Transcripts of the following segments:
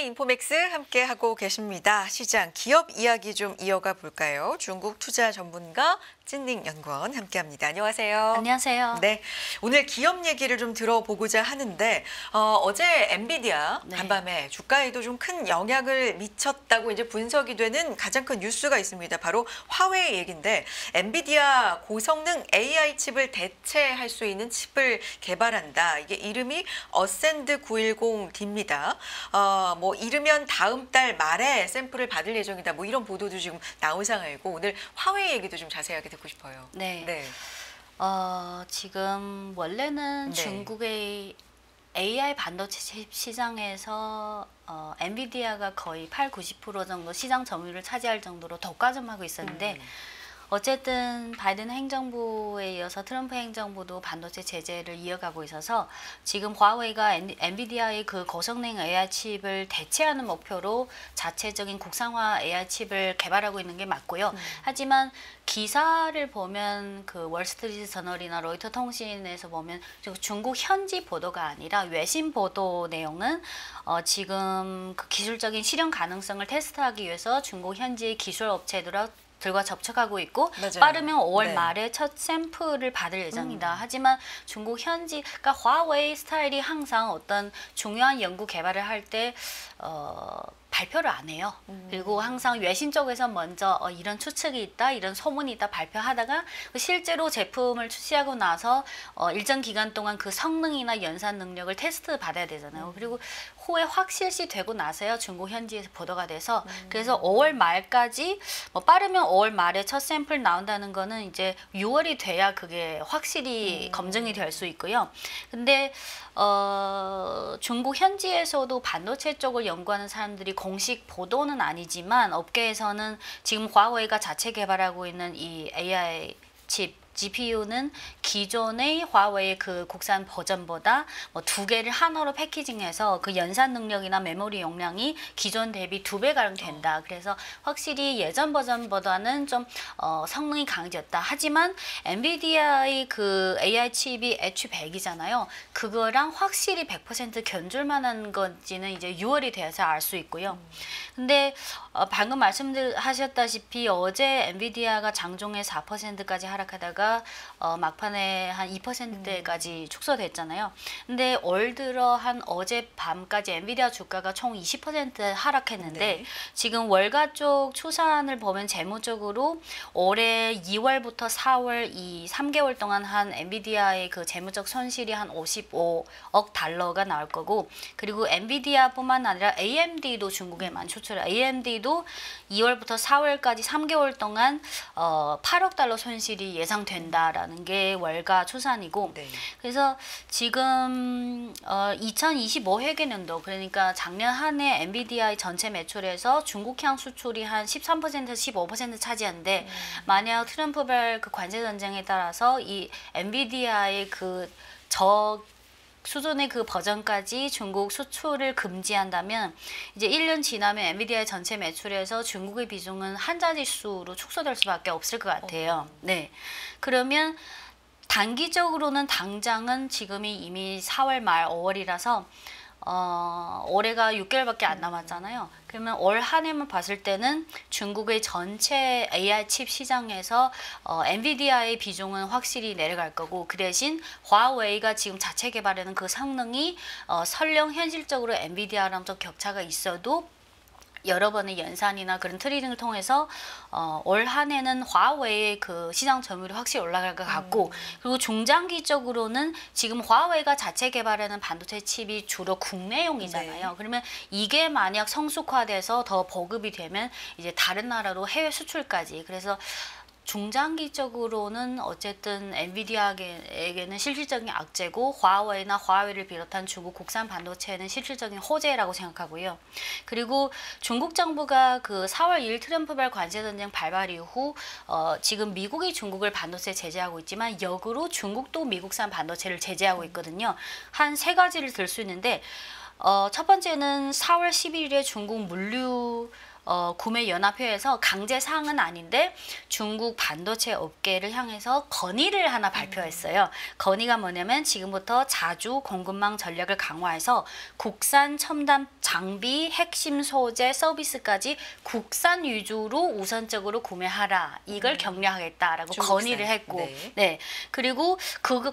이코노미 인포맥스 함께하고 계십니다. 시장 기업 이야기 좀 이어가 볼까요? 중국 투자 전문가 찐닝 연구원 함께합니다. 안녕하세요. 안녕하세요. 네, 오늘 기업 얘기를 좀 들어보고자 하는데 어제 엔비디아 간밤에 주가에도 좀 큰 영향을 미쳤다고 이제 분석이 되는 가장 큰 뉴스가 있습니다. 바로 화웨이 얘기인데 엔비디아 고성능 AI 칩을 대체할 수 있는 칩을 개발한다. 이게 이름이 어센드 910D입니다. 뭐 이르면 다음 달 말에 샘플을 받을 예정이다. 뭐 이런 보도도 지금 나온 상황이고 오늘 화웨이 얘기도 좀 자세하게 듣고 싶어요. 네. 네. 지금 원래는 네. 중국의 AI 반도체 칩 시장에서 엔비디아가 거의 80~90% 정도 시장 점유율을 차지할 정도로 독과점하고 있었는데 어쨌든 바이든 행정부에 이어서 트럼프 행정부도 반도체 제재를 이어가고 있어서 지금 화웨이가 엔비디아의 그 고성능 AI 칩을 대체하는 목표로 자체적인 국산화 AI 칩을 개발하고 있는 게 맞고요. 하지만 기사를 보면 그 월스트리트 저널이나 로이터 통신에서 보면 중국 현지 보도가 아니라 외신 보도 내용은 지금 그 기술적인 실현 가능성을 테스트하기 위해서 중국 현지 기술 업체들과 접촉하고 있고 맞아요. 빠르면 5월 네. 말에 첫 샘플을 받을 예정이다. 하지만 중국 현지, 그러니까 화웨이 스타일이 항상 어떤 중요한 연구 개발을 할 때 발표를 안 해요. 그리고 항상 외신 쪽에서 먼저 이런 추측이 있다, 이런 소문이 있다 발표하다가 실제로 제품을 출시하고 나서 일정 기간 동안 그 성능이나 연산 능력을 테스트 받아야 되잖아요. 그리고 후에 확실시 되고 나서야 중국 현지에서 보도가 돼서 그래서 5월 말까지 뭐 빠르면 5월 말에 첫 샘플 나온다는 거는 이제 6월이 돼야 그게 확실히 검증이 될 수 있고요. 근데 중국 현지에서도 반도체 쪽을 연구하는 사람들이 공식 보도는 아니지만 업계에서는 지금 화웨이가 자체 개발하고 있는 이 AI 칩 GPU는 기존의 화웨이 그 국산 버전보다 뭐 2개를 하나로 패키징해서 그 연산 능력이나 메모리 용량이 기존 대비 2배가량 된다. 그래서 확실히 예전 버전보다는 좀 성능이 강해졌다. 하지만 엔비디아의 그 AI 칩이 H100이잖아요. 그거랑 확실히 100% 견줄 만한 건지는 이제 6월이 돼서 알 수 있고요. 근데 방금 말씀하셨다시피 어제 엔비디아가 장중에 4%까지 하락하다가 막판에 한 2%대까지 축소됐잖아요. 근데 올 들어 한 어젯밤까지 엔비디아 주가가 총 20% 하락했는데 네. 지금 월가 쪽 추산을 보면 재무적으로 올해 2월부터 4월 이 3개월 동안 한 엔비디아의 그 재무적 손실이 한 55억 달러가 나올 거고 그리고 엔비디아뿐만 아니라 AMD도 중국에 많이 수출해요. AMD도 2월부터 4월까지 3개월 동안 8억 달러 손실이 예상된다라는 게 월가 추산이고 네. 그래서 지금 2025 회계년도 그러니까 작년 한 해 엔비디아의 전체 매출에서 중국향 수출이 한 13%에서 15% 차지하는데 만약 트럼프발 그 관세 전쟁에 따라서 이 엔비디아의 그 수준의 그 버전까지 중국 수출을 금지한다면 이제 1년 지나면 엔비디아의 전체 매출에서 중국의 비중은 한 자릿수로 축소될 수밖에 없을 것 같아요. 네. 그러면 단기적으로는 당장은 지금이 이미 4월 말 5월이라서 올해가 6개월밖에 안 남았잖아요. 그러면 올 한 해만 봤을 때는 중국의 전체 AI 칩 시장에서 엔비디아의 비중은 확실히 내려갈 거고 그 대신 화웨이가 지금 자체 개발하는 그 성능이 설령 현실적으로 엔비디아랑 좀 격차가 있어도 여러 번의 연산이나 그런 트레이딩을 통해서 올 한 해는 화웨이의 그 시장 점유율이 확실히 올라갈 것 같고 그리고 중장기적으로는 지금 화웨이가 자체 개발하는 반도체 칩이 주로 국내용이잖아요. 네. 그러면 이게 만약 성숙화돼서 더 보급이 되면 이제 다른 나라로 해외 수출까지 그래서 중장기적으로는 어쨌든 엔비디아에게는 실질적인 악재고 화웨이나 화웨이를 비롯한 중국 국산 반도체는 실질적인 호재라고 생각하고요. 그리고 중국 정부가 그 4월 2일 트럼프발 관세 전쟁 발발 이후 지금 미국이 중국을 반도체 제재하고 있지만 역으로 중국도 미국산 반도체를 제재하고 있거든요. 한 3가지를 들 수 있는데 첫 번째는 4월 11일에 중국 물류 구매 연합회에서 강제 사항은 아닌데 중국 반도체 업계를 향해서 건의를 하나 발표했어요. 건의가 뭐냐면 지금부터 자주 공급망 전략을 강화해서 국산 첨단 장비, 핵심 소재, 서비스까지 국산 위주로 우선적으로 구매하라. 이걸 격려하겠다라고 중국산. 건의를 했고, 네. 네. 그리고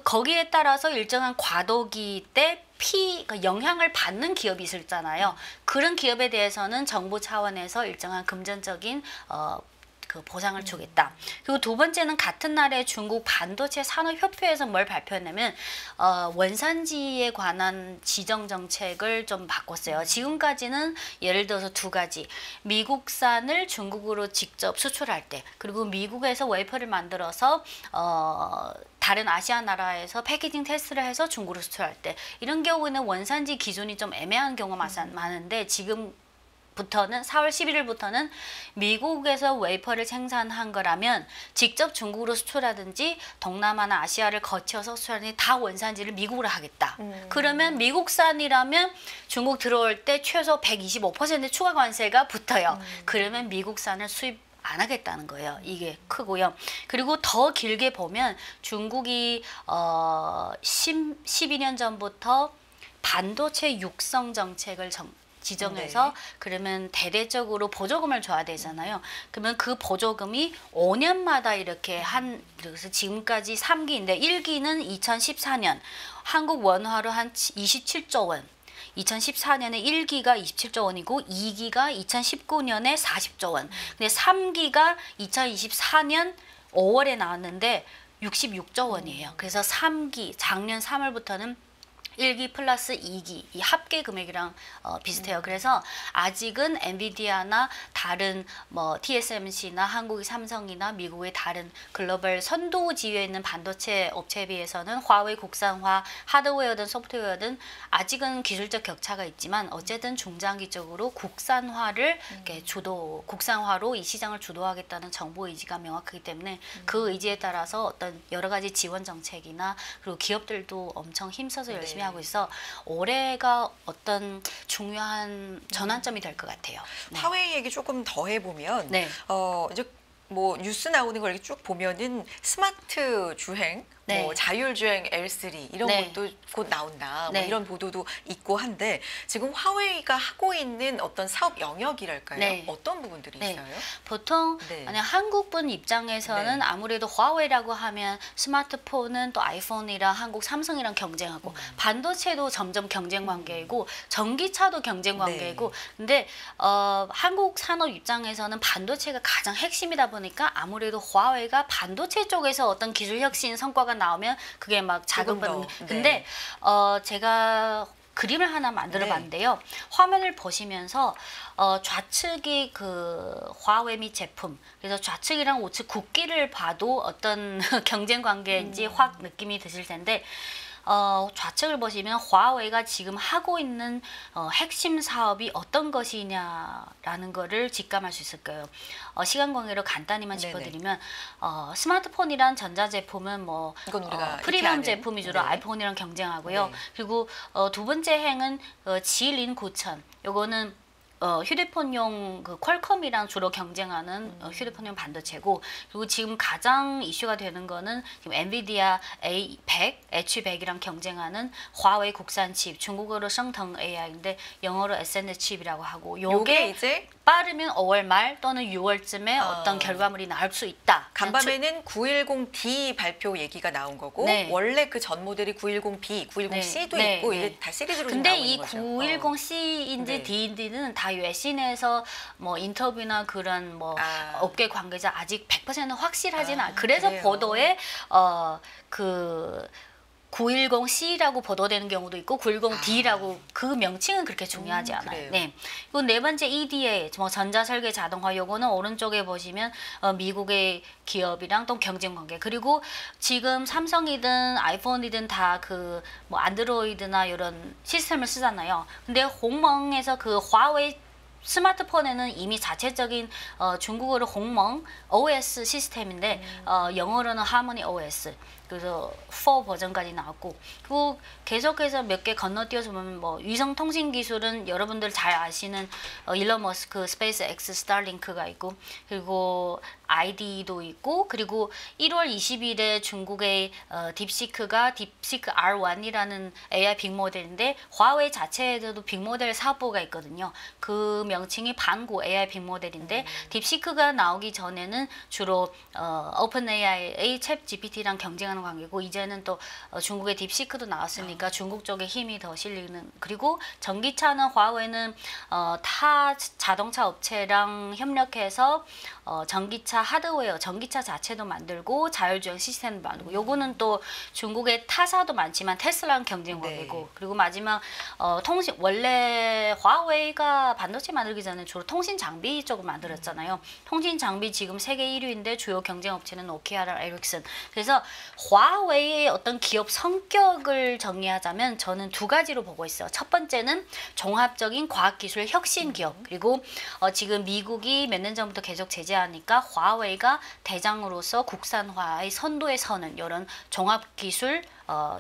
거기에 따라서 일정한 과도기 때 그러니까 영향을 받는 기업이 있었잖아요. 그런 기업에 대해서는 정부 차원에서 일정한 금전적인 그 보상을 주겠다. 그리고 두 번째는 같은 날에 중국 반도체 산업협회에서 뭘 발표했냐면 원산지에 관한 지정 정책을 좀 바꿨어요. 지금까지는 예를 들어서 두 가지. 미국산을 중국으로 직접 수출할 때, 그리고 미국에서 웨이퍼를 만들어서 다른 아시아 나라에서 패키징 테스트를 해서 중국으로 수출할 때, 이런 경우에는 원산지 기준이 좀 애매한 경우가 많은데 지금부터는 4월 11일부터는 미국에서 웨이퍼를 생산한 거라면 직접 중국으로 수출하든지 동남아나 아시아를 거쳐서 수출하든지 다 원산지를 미국으로 하겠다. 그러면 미국산이라면 중국 들어올 때 최소 125% 추가 관세가 붙어요. 그러면 미국산을 수입 안 하겠다는 거예요. 이게 크고요. 그리고 더 길게 보면 중국이 12년 전부터 반도체 육성 정책을 지정해서 그러면 대대적으로 보조금을 줘야 되잖아요. 그러면 그 보조금이 5년마다 이렇게 그래서 지금까지 3기인데 1기는 2014년 한국 원화로 한 27조 원. 2014년에 1기가 27조 원이고 2기가 2019년에 40조 원. 근데 3기가 2024년 5월에 나왔는데 66조 원이에요. 그래서 3기 작년 3월부터는 1기 플러스 2기 이 합계 금액이랑 비슷해요. 그래서 아직은 엔비디아나 다른 뭐 TSMC나 한국의 삼성이나 미국의 다른 글로벌 선도지위에 있는 반도체 업체에 비해서는 화웨이 국산화, 하드웨어든 소프트웨어든 아직은 기술적 격차가 있지만 어쨌든 중장기적으로 국산화를 이렇게 국산화로 이 시장을 주도하겠다는 정부 의지가 명확하기 때문에 그 의지에 따라서 어떤 여러 가지 지원 정책이나 그리고 기업들도 엄청 힘써서 열심히 하고 있어 올해가 어떤 중요한 전환점이 될 것 같아요. 네. 화웨이 얘기 조금 더 해보면 네. 이제 뭐 뉴스 나오는 걸 이렇게 쭉 보면은 스마트 주행, 네. 뭐 자율주행 L3 이런 네. 것도 곧 나온다. 네. 뭐 이런 보도도 있고 한데 지금 화웨이가 하고 있는 어떤 사업 영역이랄까요? 네. 어떤 부분들이 네. 있어요? 보통 네. 만약 한국분 입장에서는 네. 아무래도 화웨이라고 하면 스마트폰은 또 아이폰이랑 한국 삼성이랑 경쟁하고 반도체도 점점 경쟁 관계이고 전기차도 경쟁 관계이고 근데 한국 산업 입장에서는 반도체가 가장 핵심이다 보니까 아무래도 화웨이가 반도체 쪽에서 어떤 기술 혁신 성과가 나오면 그게 막 자극받는. 근데 제가 그림을 하나 만들어 봤는데요. 화면을 보시면서 좌측이 그 화웨이 및 제품. 그래서 좌측이랑 우측 국기를 봐도 어떤 경쟁 관계인지 확 느낌이 드실 텐데 좌측을 보시면 화웨이가 지금 하고 있는 핵심 사업이 어떤 것이냐라는 거를 직감할 수 있을 거예요. 시간 관계로 간단히만 짚어드리면 스마트폰이란 전자제품은 뭐 이건 우리가 프리미엄 제품 위주로 네. 아이폰이랑 경쟁하고요. 네. 그리고 두 번째 행은 지린 9000. 요거는 휴대폰용 그 퀄컴이랑 주로 경쟁하는 휴대폰용 반도체고 그리고 지금 가장 이슈가 되는 거는 지금 엔비디아 A100, H100이랑 경쟁하는 화웨이 국산 칩, 중국어로 성腾 AI인데 영어로 SNS 칩이라고 하고 요게 이제 빠르면 5월 말 또는 6월쯤에 어떤 결과물이 나올 수 있다. 간밤에는 910D 발표 얘기가 나온 거고 네. 원래 그 전 모델이 910B, 910C도 있고 이게 다 시리즈로 근데 나오는 이 거죠. 910C인지 네. D인지는 다 외신에서 뭐 인터뷰나 그런 뭐 업계 관계자 아직 100% 확실하진 않아요. 그래서 그래요. 보도에 그 910C라고 보도되는 경우도 있고 910D라고 그 명칭은 그렇게 중요하지 않아요. 그래요. 네. 그리고 네 번째 EDA, 뭐 전자설계 자동화 요거는 오른쪽에 보시면 미국의 기업이랑 또 경쟁 관계. 그리고 지금 삼성이든 아이폰이든 다 그 뭐 안드로이드나 이런 시스템을 쓰잖아요. 근데 홍멍에서 그 화웨이 스마트폰에는 이미 자체적인 중국어로 홍멍 OS 시스템인데 영어로는 하모니 OS. 그래서 4 버전까지 나왔고 그리고 계속해서 몇 개 건너뛰어서 보면 뭐 위성 통신 기술은 여러분들 잘 아시는 일론 머스크 스페이스 X 스타링크가 있고 그리고 ID도 있고 그리고 1월 20일에 중국의 딥시크가 딥시크 R1이라는 AI 빅모델인데 화웨이 자체에도 빅모델 사업부가 있거든요. 그 명칭이 반고 AI 빅모델인데 딥시크가 나오기 전에는 주로 오픈 AI의 챗 GPT랑 경쟁하는 관계고 이제는 또 중국의 딥시크도 나왔으니까 중국 쪽에 힘이 더 실리는 그리고 전기차는 화웨이는 타 자동차 업체랑 협력해서 전기차 하드웨어, 전기차 자체도 만들고 자율주행 시스템도 만들고 요거는 또 중국의 타사도 많지만 테슬라랑 경쟁 관계고 네. 그리고 마지막 통신 원래 화웨이가 반도체 만들기 전에 주로 통신 장비 쪽을 만들었잖아요. 통신 장비 지금 세계 1위인데 주요 경쟁 업체는 노키아랑 에릭슨. 그래서 화웨이의 어떤 기업 성격을 정리하자면 저는 두 가지로 보고 있어요. 첫 번째는 종합적인 과학기술 혁신 기업 그리고 지금 미국이 몇 년 전부터 계속 제재하니까 화웨이가 대장으로서 국산화의 선도에 서는 이런 종합기술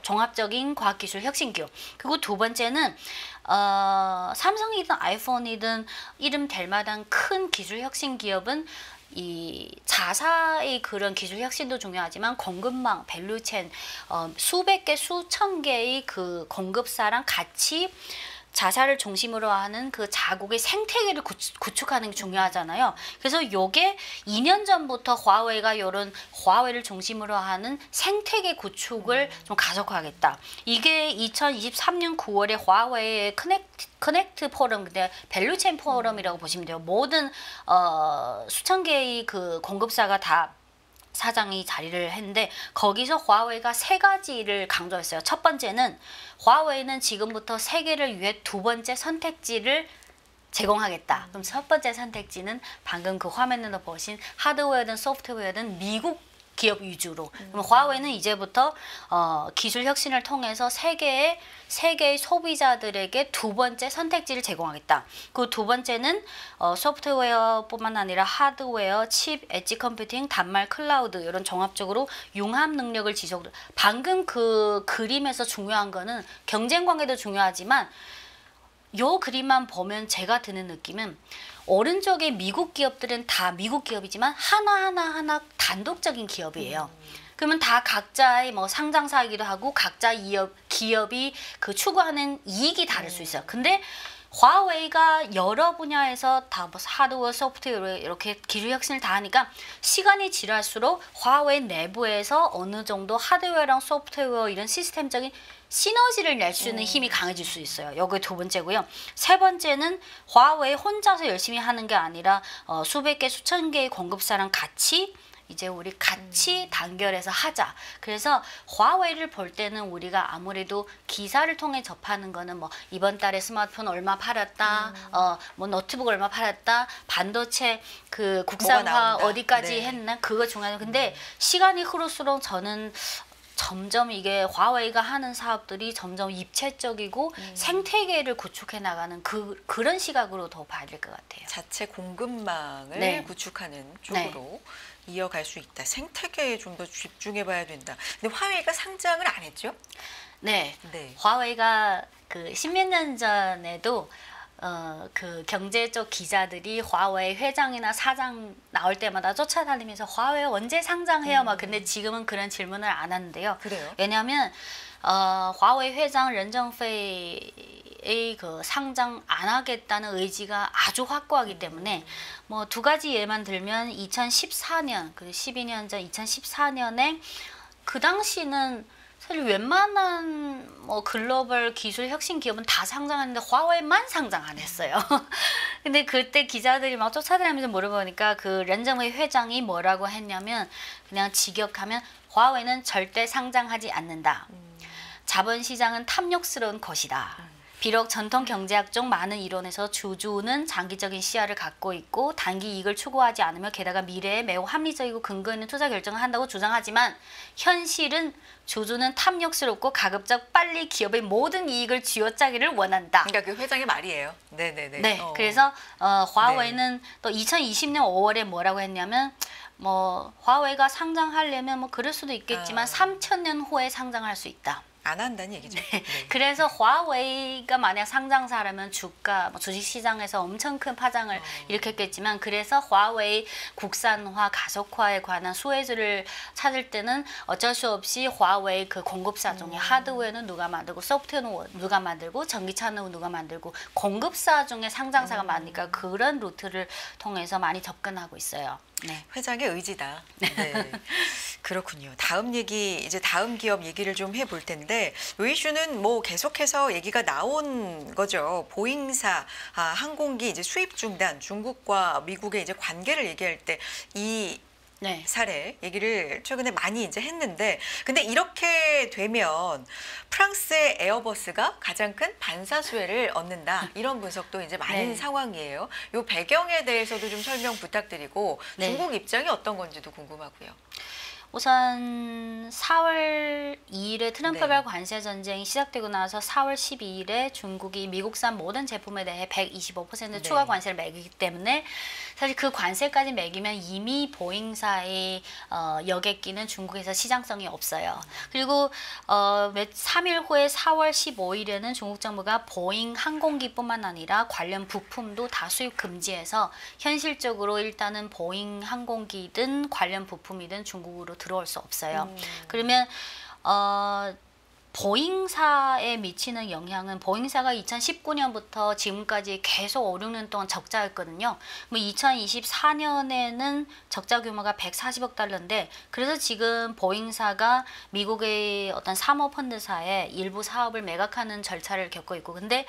종합적인 과학기술 혁신 기업. 그리고 두 번째는 삼성이든 아이폰이든 이름 될 만한 큰 기술 혁신 기업은 이 자사의 그런 기술 혁신도 중요하지만 공급망, 밸류체인 수백 개, 수천 개의 그 공급사랑 같이 자사를 중심으로 하는 그 자국의 생태계를 구축하는 게 중요하잖아요. 그래서 요게 2년 전부터 화웨이가 이런 화웨이를 중심으로 하는 생태계 구축을 좀 가속화하겠다. 이게 2023년 9월에 화웨이의 커넥트 포럼, 근데 밸류체인 포럼이라고 보시면 돼요. 모든 수천 개의 그 공급사가 다 사장이 자리를 했는데 거기서 화웨이가 세 가지를 강조했어요. 첫 번째는 화웨이는 지금부터 세계를 위해 두 번째 선택지를 제공하겠다. 그럼 첫 번째 선택지는 방금 그 화면에서 보신 하드웨어든 소프트웨어든 미국 기업 위주로. 그럼 화웨이는 이제부터 기술 혁신을 통해서 세계의 소비자들에게 두 번째 선택지를 제공하겠다. 그 두 번째는 소프트웨어뿐만 아니라 하드웨어, 칩, 엣지 컴퓨팅, 단말, 클라우드 이런 종합적으로 융합 능력을 지속. 방금 그 그림에서 중요한 거는 경쟁 관계도 중요하지만 요 그림만 보면 제가 드는 느낌은 오른쪽에 미국 기업들은 다 미국 기업이지만 하나하나 단독적인 기업이에요. 그러면 다 각자의 뭐 상장사이기도 하고 각자 기업이 그 추구하는 이익이 다를 수 있어요. 근데 화웨이가 여러 분야에서 다 뭐 하드웨어, 소프트웨어 이렇게 기술 혁신을 다 하니까 시간이 지날수록 화웨이 내부에서 어느 정도 하드웨어랑 소프트웨어 이런 시스템적인 시너지를 낼 수 있는 힘이 강해질 수 있어요. 요게 두 번째고요. 세 번째는 화웨이 혼자서 열심히 하는 게 아니라 수백 개, 수천 개의 공급사랑 같이 이제 우리 같이 단결해서 하자. 그래서 화웨이를 볼 때는 우리가 아무래도 기사를 통해 접하는 거는 뭐 이번 달에 스마트폰 얼마 팔았다, 뭐 노트북 얼마 팔았다, 반도체 그 국산화 어디까지 했나 그거 중요해요. 근데 시간이 흐를수록 저는 점점 이게 화웨이가 하는 사업들이 점점 입체적이고 생태계를 구축해 나가는 그런 시각으로 더 봐야 될 것 같아요. 자체 공급망을 구축하는 쪽으로 이어갈 수 있다. 생태계에 좀 더 집중해 봐야 된다. 근데 화웨이가 상장을 안 했죠? 네. 화웨이가 그 십몇 년 전에도 그 경제 쪽 기자들이 화웨이 회장이나 사장 나올 때마다 쫓아다니면서 화웨이 언제 상장해요? 막 근데 지금은 그런 질문을 안 하는데요. 그래요? 왜냐하면 화웨이 회장 任正非의 그 상장 안 하겠다는 의지가 아주 확고하기 때문에 뭐 두 가지 예만 들면 2014년 그 12년 전 2014년에 그 당시는 사실 웬만한 뭐 글로벌 기술 혁신 기업은 다 상장하는데 화웨이만 상장 안 했어요. 근데 그때 기자들이 막 쫓아다니면서 물어보니까 그 任正非회장이 뭐라고 했냐면 그냥 직역하면 화웨이는 절대 상장하지 않는다. 자본시장은 탐욕스러운 것이다. 비록 전통 경제학 중 많은 이론에서 주주는 장기적인 시야를 갖고 있고 단기 이익을 추구하지 않으며 게다가 미래에 매우 합리적이고 근거 있는 투자 결정을 한다고 주장하지만 현실은 주주는 탐욕스럽고 가급적 빨리 기업의 모든 이익을 쥐어짜기를 원한다. 그러니까 그 회장의 말이에요. 네네네. 네, 그래서 화웨이는 또 2020년 5월에 뭐라고 했냐면 뭐 화웨이가 상장하려면 뭐 그럴 수도 있겠지만 3,000년 후에 상장할 수 있다. 안 한다는 얘기죠. 네. 그래서 화웨이가 만약 상장사라면 주가 뭐 주식시장에서 엄청 큰 파장을 일으켰겠지만 그래서 화웨이 국산화 가속화에 관한 수혜주를 찾을 때는 어쩔 수 없이 화웨이 그 공급사 중에 하드웨어는 누가 만들고 소프트웨어는 누가 만들고 전기차는 누가 만들고 공급사 중에 상장사가 많으니까 그런 루트를 통해서 많이 접근하고 있어요. 네. 회장의 의지다. 네. 그렇군요. 다음 이제 다음 기업 얘기를 좀 해볼 텐데 이 이슈는 뭐 계속해서 얘기가 나온 거죠. 보잉사 항공기 이제 수입 중단, 중국과 미국의 이제 관계를 얘기할 때 이 네. 사례 얘기를 최근에 많이 이제 했는데 근데 이렇게 되면 프랑스의 에어버스가 가장 큰 반사 수혜를 얻는다 이런 분석도 이제 많은 네. 상황이에요. 이 배경에 대해서도 좀 설명 부탁드리고 네. 중국 입장이 어떤 건지도 궁금하고요. 우선 4월 2일에 트럼프발 네. 관세 전쟁이 시작되고 나서 4월 12일에 중국이 미국산 모든 제품에 대해 125% 네. 추가 관세를 매기기 때문에 사실 그 관세까지 매기면 이미 보잉사의 여객기는 중국에서 시장성이 없어요. 그리고 3일 후에 4월 15일에는 중국 정부가 보잉 항공기뿐만 아니라 관련 부품도 다 수입 금지해서 현실적으로 일단은 보잉 항공기든 관련 부품이든 중국으로 들어올 수 없어요. 그러면 보잉사에 미치는 영향은 보잉사가 2019년부터 지금까지 계속 5, 6년 동안 적자였거든요. 뭐 2024년에는 적자 규모가 140억 달러인데 그래서 지금 보잉사가 미국의 어떤 사모펀드사에 일부 사업을 매각하는 절차를 겪고 있고 근데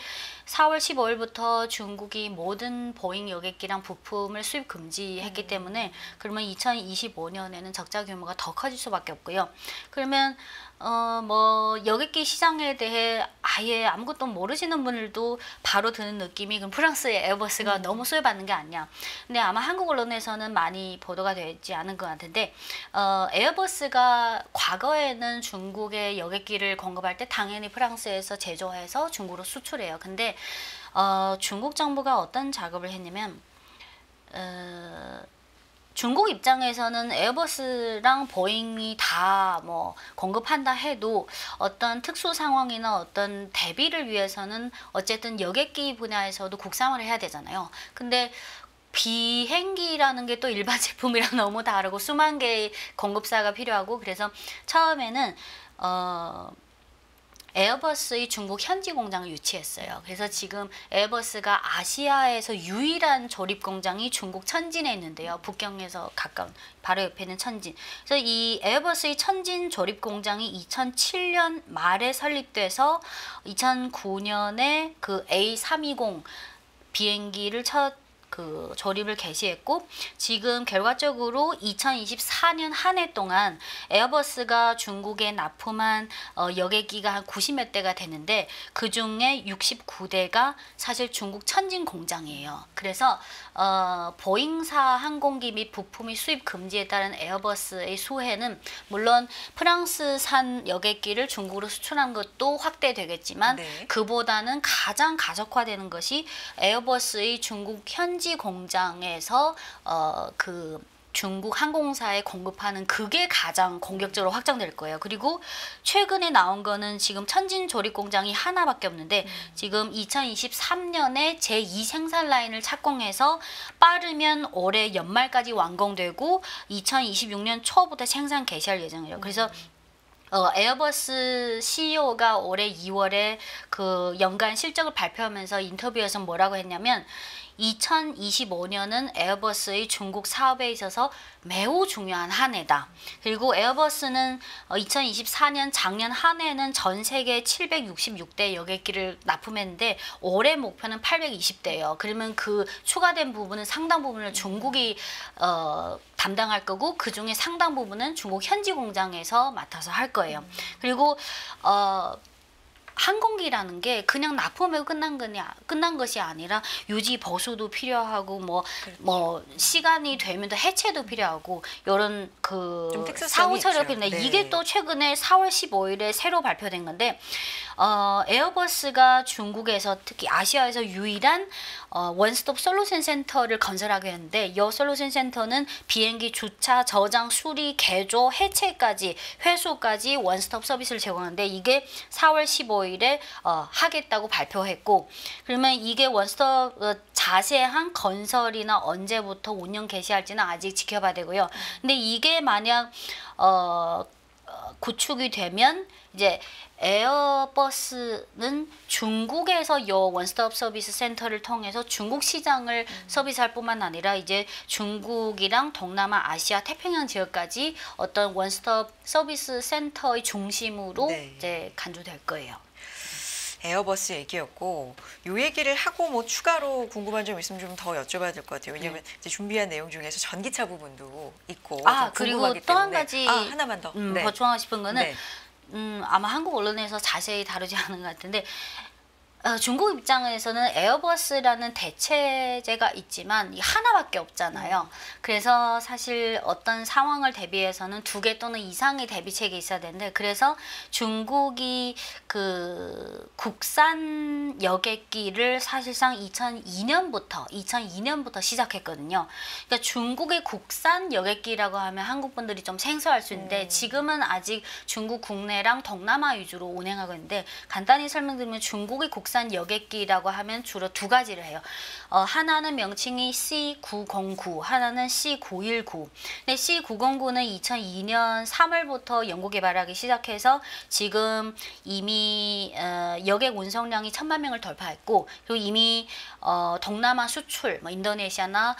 4월 15일부터 중국이 모든 보잉 여객기랑 부품을 수입 금지했기 때문에 그러면 2025년에는 적자 규모가 더 커질 수밖에 없고요. 그러면 뭐 여객기 시장에 대해 아예 아무것도 모르시는 분들도 바로 드는 느낌이 그럼 프랑스의 에어버스가 너무 수혜받는 게 아니냐. 근데 아마 한국 언론에서는 많이 보도가 되지 않은 것 같은데 에어버스가 과거에는 중국의 여객기를 공급할 때 당연히 프랑스에서 제조해서 중국으로 수출해요. 근데 중국 정부가 어떤 작업을 했냐면 중국 입장에서는 에어버스랑 보잉이 다 뭐 공급한다 해도 어떤 특수 상황이나 어떤 대비를 위해서는 어쨌든 여객기 분야에서도 국산화를 해야 되잖아요. 근데 비행기라는 게 또 일반 제품이랑 너무 다르고 수만 개의 공급사가 필요하고 그래서 처음에는 에어버스의 중국 현지 공장을 유치했어요. 그래서 지금 에어버스가 아시아에서 유일한 조립 공장이 중국 천진에 있는데요. 북경에서 가까운 바로 옆에 있는 천진. 그래서 이 에어버스의 천진 조립 공장이 2007년 말에 설립돼서 2009년에 그 A320 비행기를 조립을 개시했고 지금 결과적으로 2024년 한 해 동안 에어버스가 중국에 납품한 여객기가 한 90몇 대가 되는데 그중에 69대가 사실 중국 천진 공장이에요. 그래서 보잉사 항공기 및 부품이 수입 금지에 따른 에어버스의 수혜는 물론 프랑스산 여객기를 중국으로 수출한 것도 확대되겠지만 네. 그보다는 가장 가속화되는 것이 에어버스의 중국 현지 공장에서 그 중국 항공사에 공급하는 그게 가장 공격적으로 확장될 거예요. 그리고 최근에 나온 거는 지금 천진 조립 공장이 하나밖에 없는데 지금 2023년에 제2 생산 라인을 착공해서 빠르면 올해 연말까지 완공되고 2026년 초부터 생산 개시할 예정이에요. 그래서 에어버스 CEO가 올해 2월에 그 연간 실적을 발표하면서 인터뷰에서 뭐라고 했냐면 2025년은 에어버스의 중국 사업에 있어서 매우 중요한 한 해다. 그리고 에어버스는 2024년 작년 한 해는 전 세계 766대 여객기를 납품했는데 올해 목표는 820대예요. 그러면 그 추가된 부분은 상당 부분을 중국이 담당할 거고 그중에 상당 부분은 중국 현지 공장에서 맡아서 할 거예요. 그리고 항공기라는 게 그냥 납품하고 끝난 것이 아니라 유지 보수도 필요하고 뭐 시간이 되면 또 해체도 필요하고 이런 그 좀 특수성이 사후 처리가 있죠. 필요한데 네. 이게 또 최근에 4월 15일에 새로 발표된 건데 에어버스가 중국에서 특히 아시아에서 유일한 원스톱 솔루션 센터를 건설하게 했는데 이 솔루션 센터는 비행기 주차, 저장, 수리, 개조, 해체까지 회수까지 원스톱 서비스를 제공하는데 이게 4월 15일에 하겠다고 발표했고 그러면 이게 원스톱 자세한 건설이나 언제부터 운영 개시할지는 아직 지켜봐야 되고요. 근데 이게 만약 구축이 되면 이제 에어버스는 중국에서 이 원스톱 서비스 센터를 통해서 중국 시장을 서비스할 뿐만 아니라 이제 중국이랑 동남아, 아시아, 태평양 지역까지 어떤 원스톱 서비스 센터의 중심으로 네. 이제 간주될 거예요. 에어버스 얘기였고 요 얘기를 하고 뭐 추가로 궁금한 점 있으면 좀 더 여쭤봐야 될 것 같아요. 왜냐하면 이제 준비한 내용 중에서 전기차 부분도 있고 좀 그리고 궁금하기 또 한 때문에. 가지 하나만 더 네. 보충하고 싶은 거는 네. 아마 한국 언론에서 자세히 다루지 않은 것 같은데 중국 입장에서는 에어버스라는 대체제가 있지만 하나밖에 없잖아요. 그래서 사실 어떤 상황을 대비해서는 2개 또는 이상의 대비책이 있어야 되는데 그래서 중국이 그 국산 여객기를 사실상 2002년부터 시작했거든요. 그러니까 중국의 국산 여객기라고 하면 한국 분들이 좀 생소할 수 있는데 지금은 아직 중국 국내랑 동남아 위주로 운행하고 있는데 간단히 설명드리면 중국의 국산 여객기라고 하면 주로 2가지를 해요. 하나는 명칭이 C909, 하나는 C919. 근데 C909는 2002년 3월부터 연구 개발하기 시작해서 지금 이미 여객 운송량이 1,000만 명을 돌파했고 그리고 이미 동남아 수출, 뭐 인도네시아나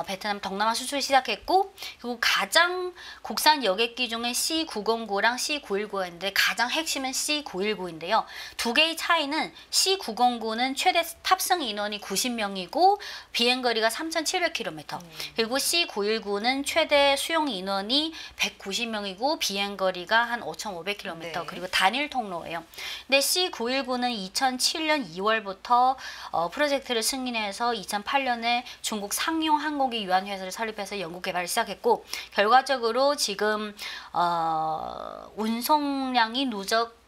베트남 동남아 수출 시작했고 그리고 가장 국산 여객기 중에 C909랑 C919가 있는데 가장 핵심은 C919인데요. 2개의 차이는 C909는 최대 탑승 인원이 90명이고 비행거리가 3,700km 그리고 C919는 최대 수용 인원이 190명이고 비행거리가 한 5,500km 네. 그리고 단일 통로예요. 근데 C919는 2007년 2월부터 프로젝트를 승인해서 2008년에 중국 상용 항공기 유한회사를 설립해서 연구 개발을 시작했고 결과적으로 지금 운송량이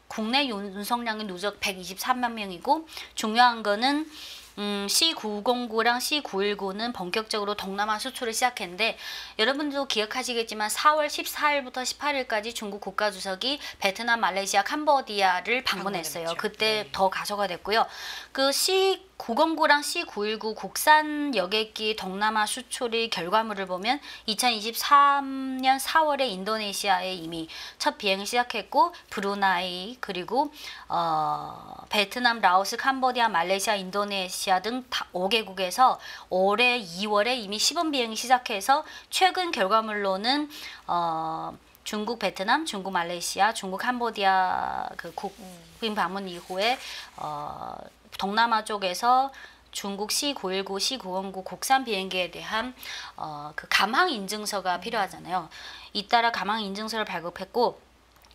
국내 운송량이 누적 123만 명이고 중요한 거는 C909랑 C919는 본격적으로 동남아 수출을 시작했는데 여러분들도 기억하시겠지만 4월 14일부터 18일까지 중국 국가주석이 베트남, 말레이시아, 캄보디아를 방문했어요. 그때 더 가서가 됐고요. 그 C909랑 C919 국산 여객기 동남아 수출의 결과물을 보면 2023년 4월에 인도네시아에 이미 첫 비행을 시작했고 브루나이 그리고 베트남, 라오스, 캄보디아, 말레이시아, 인도네시아 등 5개국에서 올해 2월에 이미 시범 비행이 시작해서 최근 결과물로는 중국, 베트남, 중국, 말레이시아, 중국, 캄보디아 그 국빈 방문 이후에 동남아 쪽에서 중국 C919, C909 국산 비행기에 대한 그 감항 인증서가 필요하잖아요. 잇따라 감항 인증서를 발급했고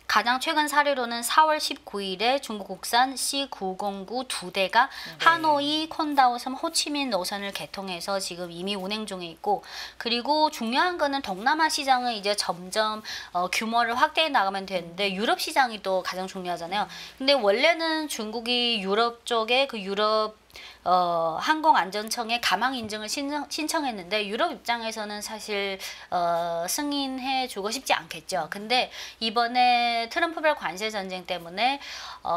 가장 최근 사례로는 4월 19일에 중국 국산 C909 2대가 하노이, 콘다오 섬, 호치민 노선을 개통해서 지금 이미 운행 중에 있고 그리고 중요한 거는 동남아 시장은 이제 점점 규모를 확대해 나가면 되는데 유럽 시장이 또 가장 중요하잖아요. 근데 원래는 중국이 유럽 쪽에 그 유럽 항공안전청에 감항 인증을 신청했는데 유럽 입장에서는 사실 승인해주고 싶지 않겠죠. 근데 이번에 트럼프별 관세 전쟁 때문에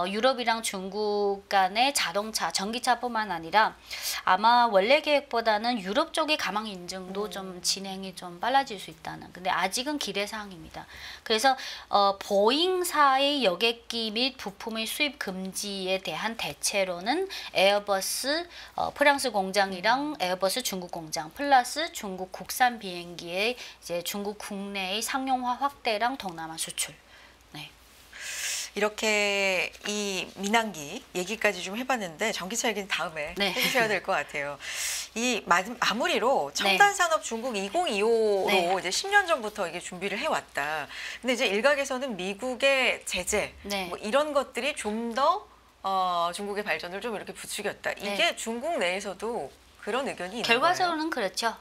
유럽이랑 중국 간의 자동차, 전기차뿐만 아니라 아마 원래 계획보다는 유럽 쪽의 감항 인증도 좀 진행이 좀 빨라질 수 있다는. 근데 아직은 기대 사항입니다. 그래서 보잉사의 여객기 및 부품의 수입 금지에 대한 대체로는 에어버스 프랑스 공장이랑 에어버스 중국 공장 플러스 중국 국산 비행기의 이제 중국 국내의 상용화 확대랑 동남아 수출. 네. 이렇게 이 민항기 얘기까지 좀 해봤는데 전기차 얘기는 다음에 네. 해주셔야 될 것 같아요. 이 마무리로 첨단 산업 중국 2025로 네. 이제 10년 전부터 이게 준비를 해왔다. 근데 이제 일각에서는 미국의 제재 네. 뭐 이런 것들이 좀 더 중국의 발전을 좀 이렇게 부추겼다. 이게 네. 중국 내에서도 그런 의견이 있는 결과적으로는 거예요? 그렇죠.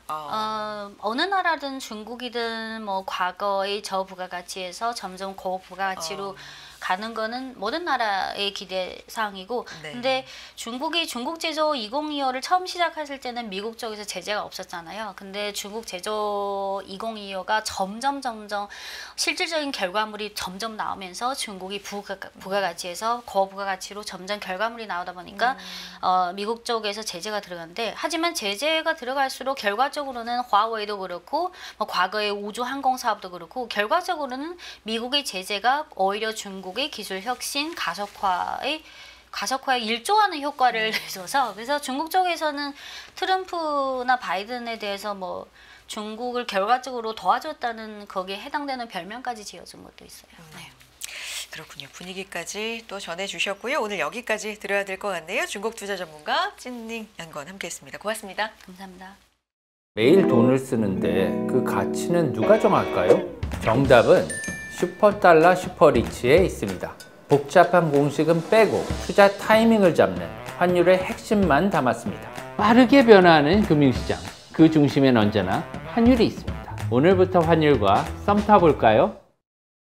어느 나라든 중국이든 뭐 과거의 저부가가치에서 점점 고부가가치로 가는 거는 모든 나라의 기대 사항이고 네. 근데 중국이 중국 제조 2025를 처음 시작했을 때는 미국 쪽에서 제재가 없었잖아요. 근데 중국 제조 2025가 점점 실질적인 결과물이 점점 나오면서 중국이 부가가치에서 고부가가치로 점점 결과물이 나오다 보니까 미국 쪽에서 제재가 들어갔는데 하지만 제재가 들어갈수록 결과적으로는 화웨이도 그렇고 뭐 과거의 우주 항공 사업도 그렇고 결과적으로는 미국의 제재가 오히려 중국의 기술 혁신 가속화에 일조하는 효과를 내줘서 그래서 중국 쪽에서는 트럼프나 바이든에 대해서 뭐 중국을 결과적으로 도와줬다는 거기에 해당되는 별명까지 지어준 것도 있어요. 네. 그렇군요. 분위기까지 또 전해주셨고요. 오늘 여기까지 들어야 될 것 같네요. 중국 투자 전문가 찐닝 연구원 함께했습니다. 고맙습니다. 감사합니다. 매일 돈을 쓰는데 그 가치는 누가 정할까요? 정답은 슈퍼달러 슈퍼리치에 있습니다. 복잡한 공식은 빼고 투자 타이밍을 잡는 환율의 핵심만 담았습니다. 빠르게 변화하는 금융시장, 그 중심엔 언제나 환율이 있습니다. 오늘부터 환율과 썸 타볼까요?